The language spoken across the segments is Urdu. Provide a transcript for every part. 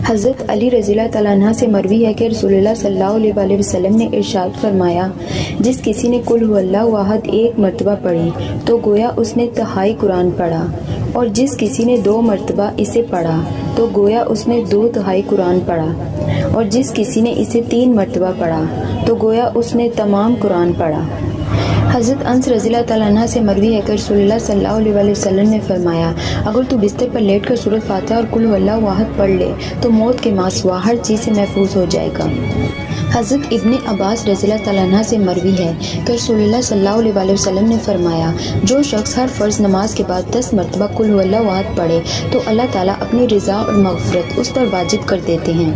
حضرت علی رضی اللہ تعالیٰ عنہ سے مروی ہے کہ رسول اللہ صلی اللہ علیہ وسلم نے ارشاد فرمایا، جس کسی نے قل هو اللہ احد ایک مرتبہ پڑھی تو گویا اس نے تہائی قرآن پڑھا، اور جس کسی نے 2 مرتبہ اسے پڑھا تو گویا اس نے 2 تہائی قرآن پڑھا، اور جس کسی نے اسے 3 مرتبہ پڑھا تو گویا اس نے تمام قرآن پڑھا۔ حضرت انس رضی اللہ تعالیٰ عنہ سے مروی ہے کہ رسول اللہ صلی اللہ علیہ وسلم نے فرمایا، اگر تو بستر پر لیٹ کر سورۃ فاتحہ اور قل هو اللہ احد پڑھ لے تو موت کے ماسوا ہر چیز سے محفوظ ہو جائے گا۔ حضرت ابن عباس رضی اللہ تعالیٰ عنہ سے مروی ہے کہ رسول اللہ صلی اللہ علیہ وسلم نے فرمایا، جو شخص ہر فرض نماز کے بعد 10 مرتبہ قل هو اللہ احد پڑھے تو اللہ تعالیٰ اپنی رضا اور مغفرت اس پر واجب کر دیتے ہیں۔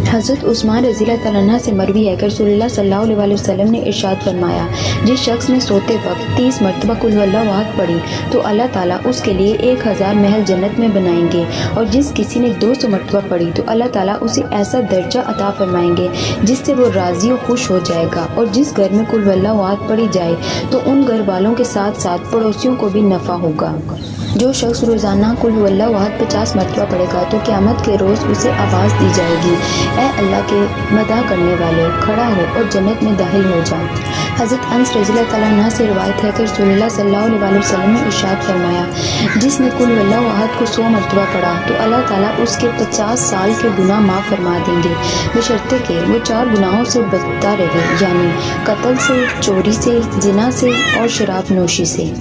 حضرت عثمان رضی اللہ تعالیٰ عنہ سے مروی ہے کہ رسول اللہ صلی اللہ علیہ وسلم نے ارشاد فرمایا، جس شخص نے سوتے وقت 30 مرتبہ قل هو اللہ احد پڑھی تو اللہ تعالیٰ اس کے لیے 1000 محل جنت میں بنائیں گے، اور جس کسی نے 200 مرتبہ پڑھی تو اللہ تعالیٰ اسے ایسا درجہ عطا فرمائیں گے جس سے وہ راضی و خوش ہو جائے گا، اور جس گھر میں قل هو اللہ احد پڑھی جائے تو ان گھر والوں کے ساتھ ساتھ پڑوسیوں کو بھی نفع ہوگا۔ جو شخص روزانہ قل هو اللہ احد 50 مرتبہ پڑھے گا تو قیامت کے روز اسے آواز دی جائے گی، اے اللہ کے مدح کرنے والے، کھڑا ہو اور جنت میں داخل ہو جا۔ حضرت انس رضی اللہ تعالیٰ عنہ سے روایت ہے کہ رسول اللہ صلی اللہ علیہ وسلم نے ارشاد فرمایا، جس نے قل هو اللہ احد کو 100 مرتبہ پڑھا تو اللہ تعالیٰ اس کے 50 سال کے گناہ معاف فرما دیں گے، بشرطے کہ وہ 4 گناہوں سے بچتا رہے، یعنی قتل سے، چوری سے، زنا سے اور شراب نوشی سے۔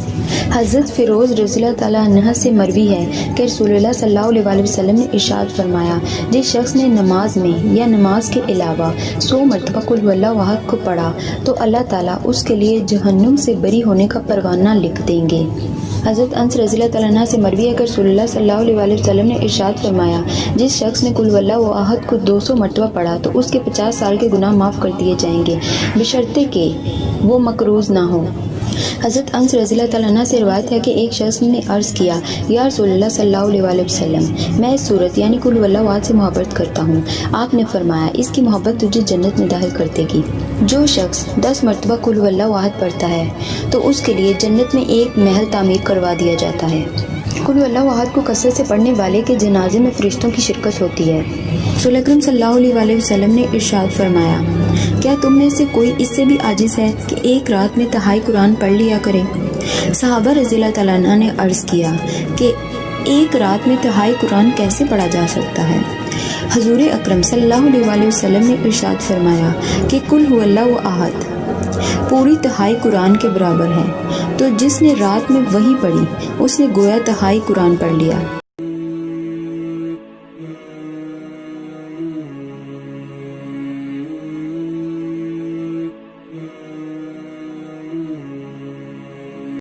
حضرت فیروز رضی اللہ تعالیٰ عنہ سے مروی ہے کہ رسول اللہ صلی اللہ علیہ وسلم نے ارشاد فرمایا، جس شخص نے نماز میں یا نماز کے علاوہ 100 مرتبہ قل هو اللہ احد کو پڑھا تو اللہ تعالیٰ اس کے لیے جہنم سے بری ہونے کا پروانہ لکھ دیں گے۔ حضرت انس رضی اللہ تعالیٰ عنہ سے مروی ہے کہ رسول اللہ صلی اللہ علیہ وسلم نے ارشاد فرمایا، جس شخص نے قل هو اللہ احد کو 200 مرتبہ پڑھا تو اس کے 50 سال کے گناہ معاف کر دیے جائیں گے، بشرطے کہ وہ مقروض نہ ہو۔ حضرت انس رضی اللہ تعالیٰ عنہ سے روایت ہے کہ ایک شخص نے عرض کیا، یا رسول اللہ صلی اللہ علیہ وسلم، میں اس صورت یعنی قل هو اللہ احد سے محبت کرتا ہوں۔ آپ نے فرمایا، اس کی محبت تجھے جنت میں داخل کر دے گی۔ جو شخص 10 مرتبہ قل هو اللہ احد پڑھتا ہے تو اس کے لیے جنت میں ایک محل تعمیر کروا دیا جاتا ہے۔ قل هو اللہ احد کو کثرت سے پڑھنے والے کے جنازے میں فرشتوں کی شرکت ہوتی ہے۔ رسول اکرم صلی اللہ علیہ وسلم نے ارشاد فرمایا، کیا تم میں سے کوئی اس سے بھی عاجز ہے کہ ایک رات میں تہائی قرآن پڑھ لیا کرے؟ صحابہ رضی اللہ تعالیٰ عنہ نے عرض کیا کہ ایک رات میں تہائی قرآن کیسے پڑھا جا سکتا ہے؟ حضور اکرم صلی اللہ علیہ وسلم نے ارشاد فرمایا کہ قل هو اللہ احد پوری تہائی قرآن کے برابر ہے، تو جس نے رات میں وہی پڑھی اس نے گویا تہائی قرآن پڑھ لیا۔